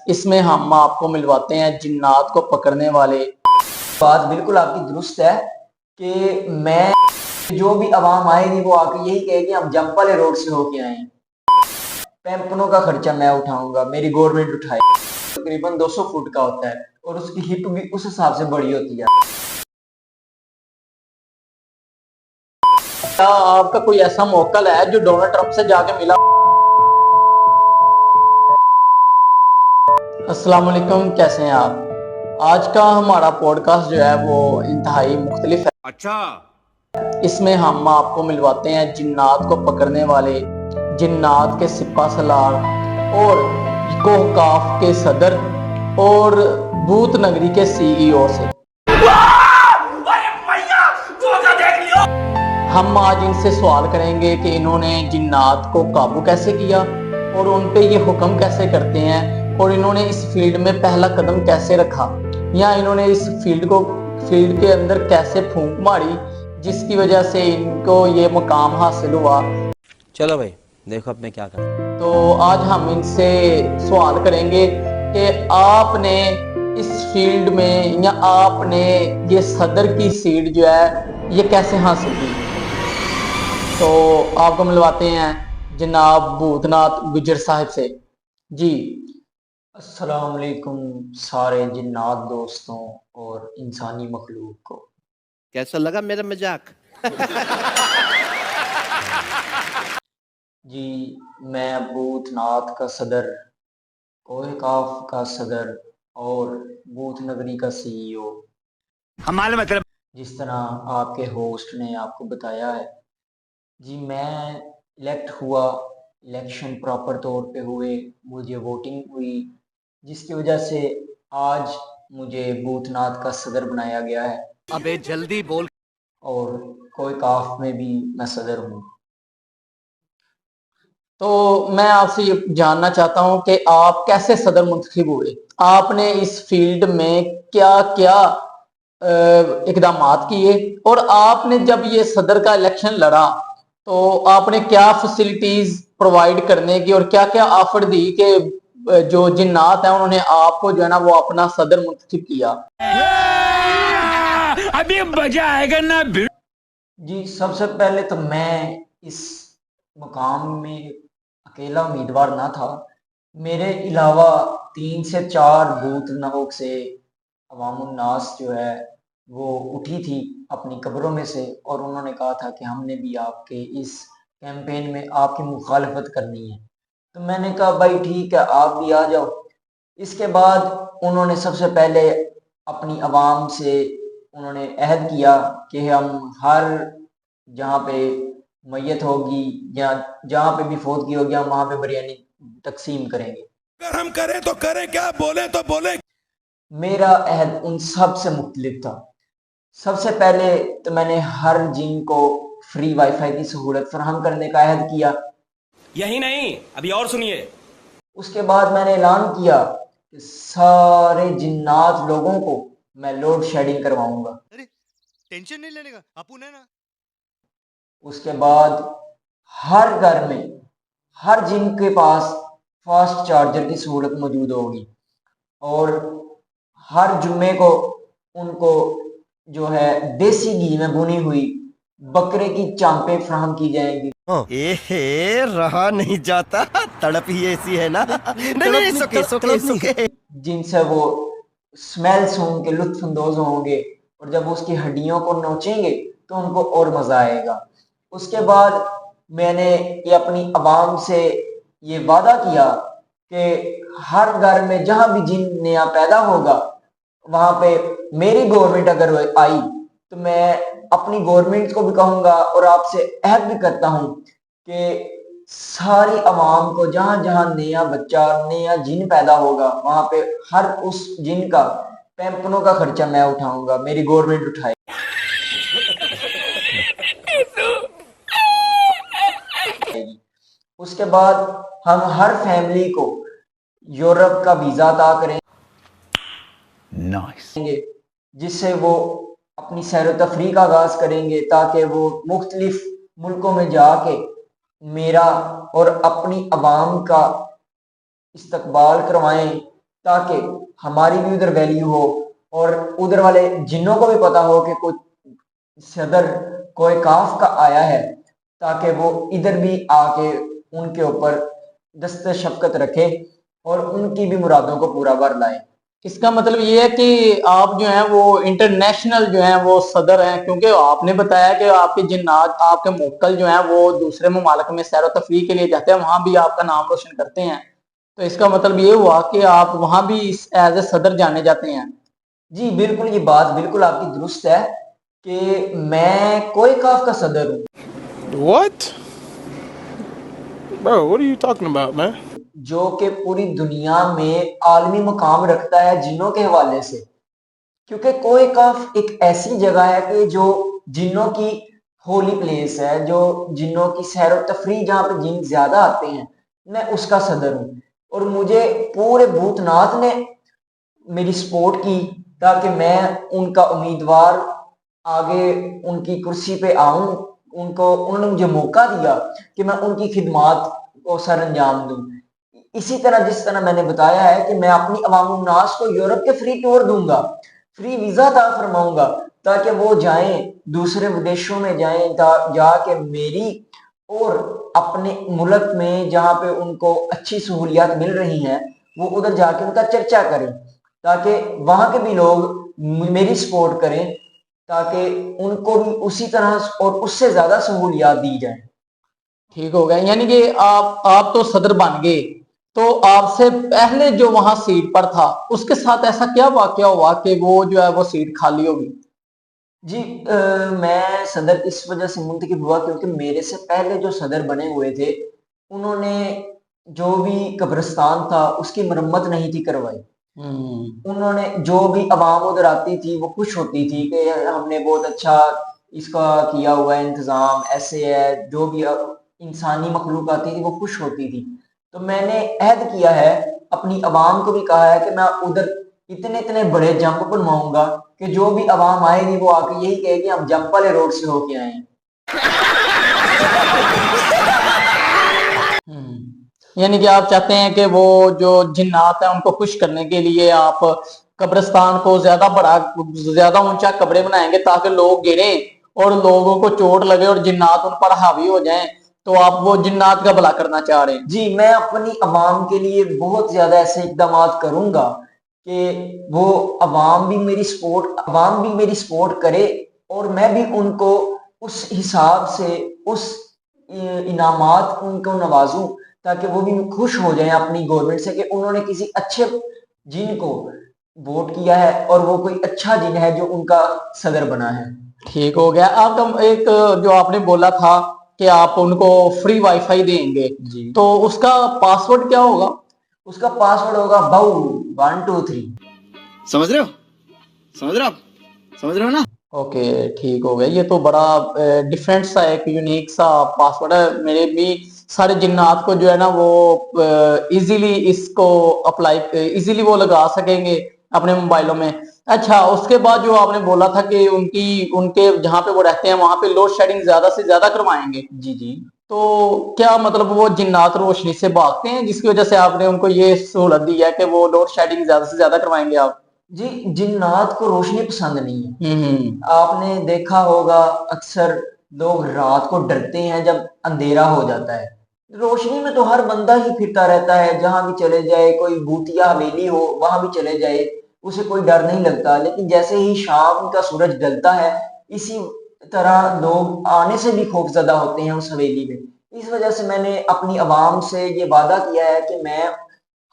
اس میں ہم آپ کو ملواتے ہیں جنات کو پکڑنے والے۔ بات بالکل آپ کی درست ہے کہ میں جو بھی عوام آئے گی وہ آ کے یہی کہے کہ ہم جمپ والے روڈ سے ہو کے آئے ہیں، پیمپنوں کا خرچہ میں اٹھاؤں گا، میری گورنمنٹ اٹھائے، تقریباً 200 فٹ کا ہوتا ہے اور اس کی ہپ بھی اس حساب سے بڑی ہوتی ہے۔ کیا آپ کا کوئی ایسا موکل ہے جو ڈونلڈ ٹرمپ سے جا کے ملا؟ السلام علیکم، کیسے ہیں آپ؟ آج کا ہمارا پوڈ کاسٹ جو ہے وہ انتہائی مختلف ہے۔ اچھا، اس میں ہم آپ کو ملواتے ہیں جنات کو پکڑنے والے، جنات کے سپہ سالار اور کوہکاف کے صدر اور بھوت نگری کے سی ای او سے۔ ہم آج ان سے سوال کریں گے کہ انہوں نے جنات کو قابو کیسے کیا اور ان پہ یہ حکم کیسے کرتے ہیں، اور انہوں نے اس فیلڈ میں پہلا قدم کیسے رکھا، یا انہوں نے اس فیلڈ کے اندر کیسے پھونک ماری جس کی وجہ سے ان کو یہ مقام حاصل ہوا۔ چلو بھائی دیکھو اب میں کیا کروں۔ تو آج ہم ان سے سوال کریں گے کہ آپ نے اس فیلڈ میں یا آپ نے یہ صدر کی سیٹ جو ہے یہ کیسے حاصل کی۔ تو آپ کو ملواتے ہیں جناب بھوت ناتھ گجر صاحب سے۔ جی السلام علیکم سارے جنات دوستوں اور انسانی مخلوق کو۔ کیسا لگا میرا مذاق؟ جی میں بھوت ناتھ کا صدر، کوہکاف کا صدر اور بھوت نگری کا سی ای او، ہمارا مطلب جس طرح آپ کے ہوسٹ نے آپ کو بتایا ہے، جی میں الیکٹ ہوا، الیکشن پراپر طور پہ ہوئے، مجھے ووٹنگ ہوئی، جس کی وجہ سے آج مجھے بھوت ناتھ کا صدر بنایا گیا ہے، ابے جلدی بول۔ اور کوہکاف میں بھی میں صدر ہوں۔ تو میں آپ سے یہ جاننا چاہتا ہوں کہ آپ کیسے صدر منتخب ہوئے، آپ نے اس فیلڈ میں کیا کیا اقدامات کیے، اور آپ نے جب یہ صدر کا الیکشن لڑا تو آپ نے کیا فیسلٹیز پرووائڈ کرنے کی اور کیا کیا آفر دی کہ جو جنات ہیں انہوں نے آپ کو جو ہے نا وہ اپنا صدر منتخب کیا۔ ابھی مزہ آئے گا نا۔ جی سب سے پہلے تو میں اس مقام میں اکیلا امیدوار نہ تھا، میرے علاوہ 3 سے 4 بوت نوک سے عوام الناس جو ہے وہ اٹھی تھی اپنی قبروں میں سے، اور انہوں نے کہا تھا کہ ہم نے بھی آپ کے اس کیمپین میں آپ کی مخالفت کرنی ہے۔ تو میں نے کہا بھائی ٹھیک ہے آپ بھی آ جاؤ۔ اس کے بعد انہوں نے سب سے پہلے اپنی عوام سے انہوں نے عہد کیا کہ ہم ہر جہاں پہ میت ہوگی یا جہاں پہ بھی فوتگی ہوگی ہم وہاں پہ بریانی تقسیم کریں گے۔ اگر ہم کریں تو کریں، کیا بولیں تو بولیں۔ میرا عہد ان سب سے مختلف تھا۔ سب سے پہلے تو میں نے ہر جن کو فری وائی فائی کی سہولت فراہم کرنے کا عہد کیا۔ یہی نہیں، ابھی اور سنیے۔ اس کے بعد میں نے اعلان کیا کہ سارے جنات لوگوں کو میں لوڈ شیڈنگ کرواؤں گا۔ ٹینشن نہیں لینے کا اپو نے نا۔ اس کے بعد ہر گھر میں ہر جن کے پاس فاسٹ چارجر کی سہولت موجود ہوگی، اور ہر جمعے کو ان کو جو ہے دیسی گھی میں بنی ہوئی بکرے کی چانپیں فراہم کی جائیں گی۔ رہا نہیں جاتا، تڑپ ہی ایسی ہے نا۔ نہیں سکے جن سے وہ سمیل سونگ کے لطف اندوز ہوں گے، اور جب اس کی ہڈیوں کو نوچیں گے تو ان کو اور مزہ آئے گا۔ اس کے بعد میں نے یہ اپنی عوام سے یہ وعدہ کیا کہ ہر گھر میں جہاں بھی جن نیا پیدا ہوگا وہاں پہ میری گورنمنٹ اگر آئی تو میں اپنی گورنمنٹ کو بھی کہوں گا اور آپ سے عہد بھی کرتا ہوں کہ ساری عوام کو جہاں جہاں نیا بچہ نیا جن پیدا ہوگا وہاں پہ ہر اس جن کا پیمپنوں کا خرچہ میں اٹھاؤں گا، میری گورنمنٹ اٹھائے۔ اس کے بعد ہم ہر فیملی کو یورپ کا ویزا عطا کریں گے، جس سے وہ اپنی سیر و تفریح کا آغاز کریں گے، تاکہ وہ مختلف ملکوں میں جا کے میرا اور اپنی عوام کا استقبال کروائیں، تاکہ ہماری بھی ادھر ویلیو ہو اور ادھر والے جنوں کو بھی پتا ہو کہ کوئی صدر کوئی کاف کا آیا ہے، تاکہ وہ ادھر بھی آ کے ان کے اوپر دست شفقت رکھے اور ان کی بھی مرادوں کو پورا کر لائے۔ اس کا مطلب یہ ہے کہ آپ جو ہیں وہ انٹرنیشنل جو ہیں وہ صدر ہیں، کیونکہ آپ نے بتایا کہ آپ کے جنات، آپ کے موکل جو ہیں وہ دوسرے ممالک میں سیر و تفریح کے لیے جاتے ہیں، وہاں بھی آپ کا نام روشن کرتے ہیں، تو اس کا مطلب یہ ہوا کہ آپ وہاں بھی ایز اے صدر جانے جاتے ہیں۔ جی بالکل، یہ بات بالکل آپ کی درست ہے کہ میں کوئی کاف کا صدر ہوں۔ What? Bro, what are you talking about, man? جو کہ پوری دنیا میں عالمی مقام رکھتا ہے جنوں کے حوالے سے، کیونکہ کوئی کاف ایک ایسی جگہ ہے کہ جو جنوں کی ہولی پلیس ہے، جو جنوں کی سیر و تفریح جہاں پہ جن زیادہ آتے ہیں، میں اس کا صدر ہوں اور مجھے پورے بھوت ناتھ نے میری سپورٹ کی تاکہ میں ان کا امیدوار آگے ان کی کرسی پہ آؤں، انہوں نے مجھے موقع دیا کہ میں ان کی خدمات کو سر انجام دوں۔ اسی طرح جس طرح میں نے بتایا ہے کہ میں اپنی عوام الناس کو یورپ کے فری ٹور دوں گا، فری ویزا عطا فرماؤں گا تاکہ وہ جائیں دوسرے ودیشوں میں جائیں، جا کے میری اور اپنے ملک میں جہاں پہ ان کو اچھی سہولیات مل رہی ہیں وہ ادھر جا کے ان کا چرچا کریں، تاکہ وہاں کے بھی لوگ میری سپورٹ کریں تاکہ ان کو بھی اسی طرح اور اس سے زیادہ سہولیات دی جائیں۔ ٹھیک ہو گیا، یعنی کہ آپ تو صدر بن گئے، تو آپ سے پہلے جو وہاں سیٹ پر تھا اس کے ساتھ ایسا کیا واقعہ ہوا کہ وہ جو ہے وہ سیٹ خالی ہوگی؟ جی میں صدر اس وجہ سے منتخب ہوا کیونکہ میرے سے پہلے جو صدر بنے ہوئے تھے انہوں نے جو بھی قبرستان تھا اس کی مرمت نہیں تھی کروائی۔ انہوں نے جو بھی عوام ادھر آتی تھی وہ خوش ہوتی تھی کہ ہم نے بہت اچھا اس کا کیا ہوا ہے انتظام، ایسے ہے، جو بھی انسانی مخلوق آتی تھی وہ خوش ہوتی تھی۔ تو میں نے عہد کیا ہے، اپنی عوام کو بھی کہا ہے کہ میں ادھر اتنے بڑے جمپ بنواؤں گا کہ جو بھی عوام آئے گی وہ آ کے یہی کہے کہ ہم جمپ والے روڈ سے ہو کے آئے ہیں۔ یعنی کہ آپ چاہتے ہیں کہ وہ جو جنات ہیں ان کو خوش کرنے کے لیے آپ قبرستان کو زیادہ اونچا قبریں بنائیں گے تاکہ لوگ گریں اور لوگوں کو چوٹ لگے اور جنات ان پر حاوی ہو جائیں، تو آپ وہ جنات کا بھلا کرنا چاہ رہے ہیں؟ جی میں اپنی عوام کے لیے بہت زیادہ ایسے اقدامات کروں گا کہ وہ عوام بھی میری سپورٹ کرے اور میں بھی ان کو اس حساب سے اس انعامات ان کو نوازوں تاکہ وہ بھی خوش ہو جائیں اپنی گورنمنٹ سے کہ انہوں نے کسی اچھے جن کو ووٹ کیا ہے اور وہ کوئی اچھا جن ہے جو ان کا صدر بنا ہے۔ ٹھیک ہو گیا۔ آپ کا ایک جو آپ نے بولا تھا کہ آپ ان کو فری وائی فائی دیں گے، جی تو اس کا پاسورڈ کیا ہوگا؟ اس کا پاسورڈ ہوگا باؤ 1 2 3۔ سمجھ رہے ہو نا؟ اوکے ٹھیک ہو گیا، یہ تو بڑا ڈیفرنٹ سا ایک یونیک سا پاسورڈ ہے، میرے بھی سارے جنات کو جو ہے نا وہ ایزیلی اس کو اپلائی ایزیلی وہ لگا سکیں گے اپنے موبائلوں میں۔ اچھا، اس کے بعد جو آپ نے بولا تھا کہ ان کے جہاں پہ وہ رہتے ہیں وہاں پہ لوڈ شیڈنگ زیادہ سے زیادہ کروائیں گے، جی تو کیا مطلب وہ جنات روشنی سے بھاگتے ہیں جس کی وجہ سے آپ نے ان کو یہ سہولت دی ہے کہ وہ لوڈ شیڈنگ زیادہ سے زیادہ کروائیں گے آپ؟ جی جنات کو روشنی پسند نہیں ہے۔ آپ نے دیکھا ہوگا اکثر لوگ رات کو ڈرتے ہیں جب اندھیرا ہو جاتا ہے، روشنی میں تو ہر بندہ ہی پھرتا رہتا ہے، جہاں بھی چلے جائے، کوئی بھوتیا حویلی ہو وہاں بھی چلے جائے اسے کوئی ڈر نہیں لگتا، لیکن جیسے ہی شام کا سورج ڈلتا ہے اسی طرح لوگ آنے سے بھی خوف زدہ ہوتے ہیں اس حویلی میں۔ اس وجہ سے میں نے اپنی عوام سے یہ وعدہ کیا ہے کہ میں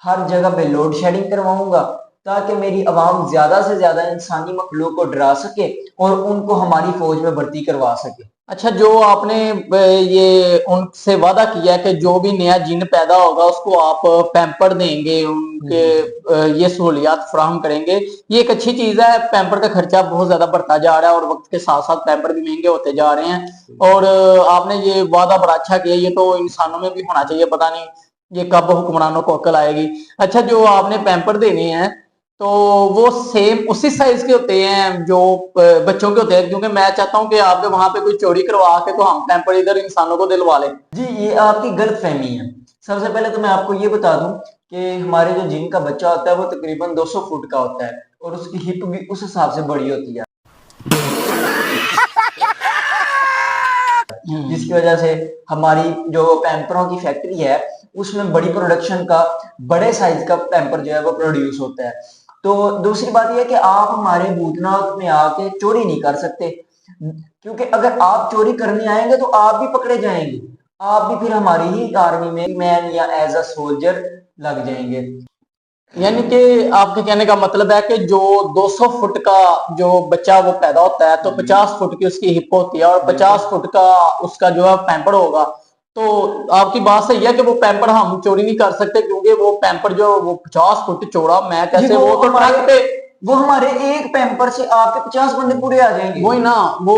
ہر جگہ پہ لوڈ شیڈنگ کرواؤں گا تاکہ میری عوام زیادہ سے زیادہ انسانی مخلوق کو ڈرا سکے اور ان کو ہماری فوج میں بھرتی کروا سکے۔ اچھا، جو آپ نے یہ ان سے وعدہ کیا ہے کہ جو بھی نیا جن پیدا ہوگا اس کو آپ پیمپر دیں گے، ان کے یہ سہولیات فراہم کریں گے، یہ ایک اچھی چیز ہے۔ پیمپر کا خرچہ بہت زیادہ بڑھتا جا رہا ہے اور وقت کے ساتھ ساتھ پیمپر بھی مہنگے ہوتے جا رہے ہیں، اور آپ نے یہ وعدہ بڑا اچھا کیا، یہ تو انسانوں میں بھی ہونا چاہیے، پتہ نہیں یہ کب حکمرانوں کو عقل آئے گی۔ اچھا، جو آپ نے پیمپر دینے ہیں تو وہ سیم اسی سائز کے ہوتے ہیں جو بچوں کے ہوتے ہیں؟ کیونکہ میں چاہتا ہوں کہ آپ کے وہاں پہ کوئی چوری کروا کے تو ہم پیمپر ادھر انسانوں کو دلوا لیں۔ جی یہ آپ کی غلط فہمی ہے۔ سب سے پہلے تو میں آپ کو یہ بتا دوں کہ ہمارے جو جن کا بچہ ہوتا ہے وہ تقریباً 200 فٹ کا ہوتا ہے اور اس کی ہپ بھی اس حساب سے بڑی ہوتی ہے، جس کی وجہ سے ہماری جو پیمپروں کی فیکٹری ہے اس میں بڑی پروڈکشن کا بڑے سائز کا پیمپر جو ہے وہ پروڈیوس ہوتا ہے۔ تو دوسری بات یہ ہے کہ آپ ہمارے بھوتناک میں آ کے چوری نہیں کر سکتے، کیونکہ اگر آپ چوری کرنے آئیں گے تو آپ بھی پکڑے جائیں گے، آپ بھی پھر ہماری ہی آرمی میں مین یا ایز اے سولجر لگ جائیں گے۔ یعنی کہ آپ کے کہنے کا مطلب ہے کہ جو 200 فٹ کا جو بچہ وہ پیدا ہوتا ہے تو 50 فٹ کی اس کی ہپ ہوتی ہے اور 50 فٹ کا اس کا جو ہے پیمپر ہوگا، تو آپ کی بات صحیح ہے کہ وہ پیمپر ہم چوری نہیں کر سکتے کیونکہ وہ پیمپر جو وہ 50 فٹ چوڑا میں کیسے وہ تو ٹرک پہ وہ ہمارے ایک پیمپر سے آپ کے 50 بندے پورے آ جائیں گے۔ وہی نا، وہ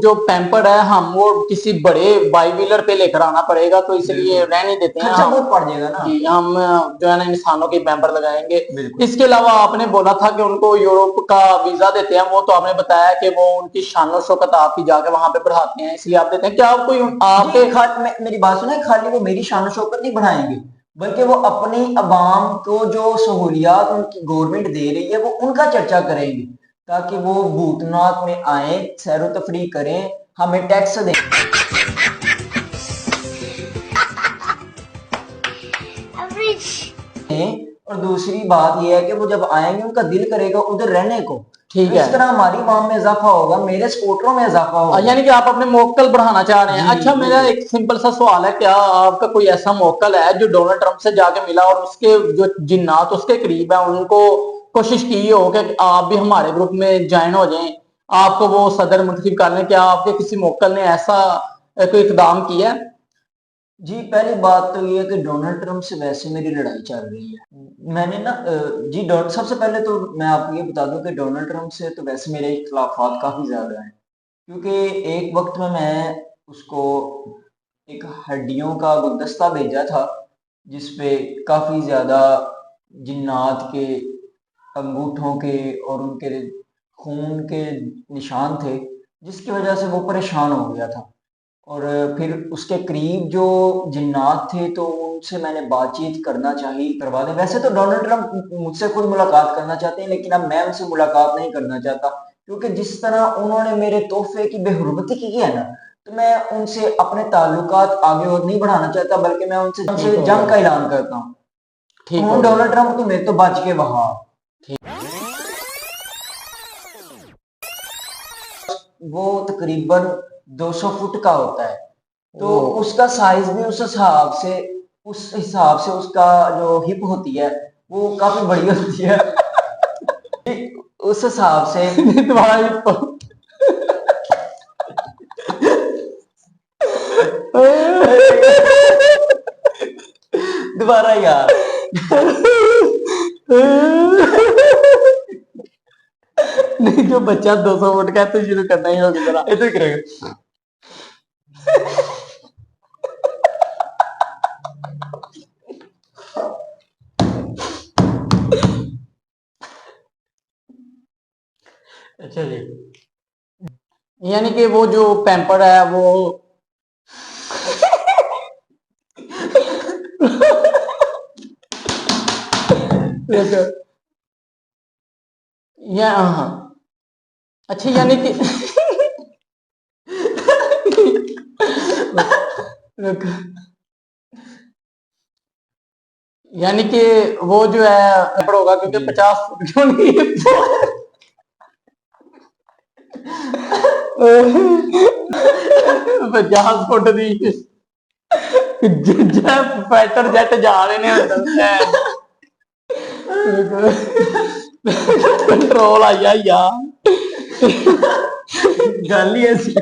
جو پیمپر ہے ہم وہ کسی بڑے بائی ویلر پہ لے کر آنا پڑے گا، تو اس لیے رہ نہیں دیتے ہیں، خرچہ بہت پڑ جائے گا نا، ہم جو ہے نا انسانوں کے پیمپر لگائیں گے۔ اس کے علاوہ آپ نے بولا تھا کہ ان کو یوروپ کا ویزا دیتے ہیں، وہ تو آپ نے بتایا کہ وہ ان کی شان و شوکت آپ کی جا کے وہاں پہ بڑھاتے ہیں، اس لیے آپ دیتے ہیں۔ کیا آپ کوئی آپ میری بات سنیں، خالی وہ میری شان و شوکت نہیں بڑھائیں گے بلکہ وہ اپنی عوام کو جو سہولیات ان کی گورنمنٹ دے رہی ہے وہ ان کا چرچا کریں گے تاکہ وہ بھوتناک میں آئیں، سیر و تفریح کریں، ہمیں ٹیکس دیں۔ اور دوسری بات یہ ہے کہ وہ جب آئیں گے ان کا دل کرے گا ادھر رہنے کو، ٹھیک ہے، اس طرح ہماری عوام میں اضافہ ہوگا، میرے سپورٹروں میں اضافہ ہوگا۔ یعنی کہ آپ اپنے موکل بڑھانا چاہ رہے ہیں۔ اچھا، میرا ایک سمپل سا سوال ہے، کیا آپ کا کوئی ایسا موکل ہے جو ڈونلڈ ٹرمپ سے جا کے ملا اور اس کے جو جنات اس کے قریب ہیں ان کو کوشش کی ہو کہ آپ بھی ہمارے گروپ میں جوائن ہو جائیں، آپ کو وہ صدر منتخب کر لیں؟ کیا آپ کے کسی موکل نے ایسا کوئی اقدام کیا ہے؟ جی، پہلی بات تو یہ ہے کہ ڈونلڈ ٹرمپ سے ویسے میری لڑائی چل رہی ہے، میں نے نا جی سب سے پہلے تو میں آپ کو یہ بتا دوں کہ ڈونلڈ ٹرمپ سے تو ویسے میرے اختلافات کافی زیادہ ہیں، کیونکہ ایک وقت میں اس کو ایک ہڈیوں کا گلدستہ بھیجا تھا جس پہ کافی زیادہ جنات کے انگوٹھوں کے اور ان کے خون کے نشان تھے، جس کی وجہ سے وہ پریشان ہو گیا تھا، اور پھر اس کے قریب جو جنات تھے تو ان سے میں نے بات چیت کرنا چاہی کروا دیں۔ ویسے تو ڈونلڈ ٹرمپ مجھ سے خود ملاقات کرنا چاہتے ہیں لیکن اب میں ان سے ملاقات نہیں کرنا چاہتا، کیونکہ جس طرح انہوں نے میرے تحفے کی بے حرمتی کی ہے نا، تو میں ان سے اپنے تعلقات آگے اور نہیں بڑھانا چاہتا بلکہ میں ان سے جنگ کا اعلان کرتا ہوں۔ ڈونلڈ ٹرمپ تو میرے تو بچ کے وہاں، وہ تقریباً 200 فٹ کا ہوتا ہے، تو اس کا سائز بھی اس حساب سے اس کا جو ہپ ہوتی ہے وہ کافی بڑی ہوتی ہے، اس حساب سے دوبارہ یار نہیں، جو بچہ 200 فٹ کا ہے تو شروع کرنا ہی ہوگا ذرا ادھر کرے گا۔ اچھا جی، یعنی کہ وہ جو پیمپر ہے وہ ہاں، اچھا، یعنی کہ یعنی کہ وہ جو ہے ہوگا کیونکہ 50 فٹ کیوں نہیں 50 فٹ دی فائٹر جیٹ جا رہے ہیں کنٹرول آئی یار، گل ہی ایسی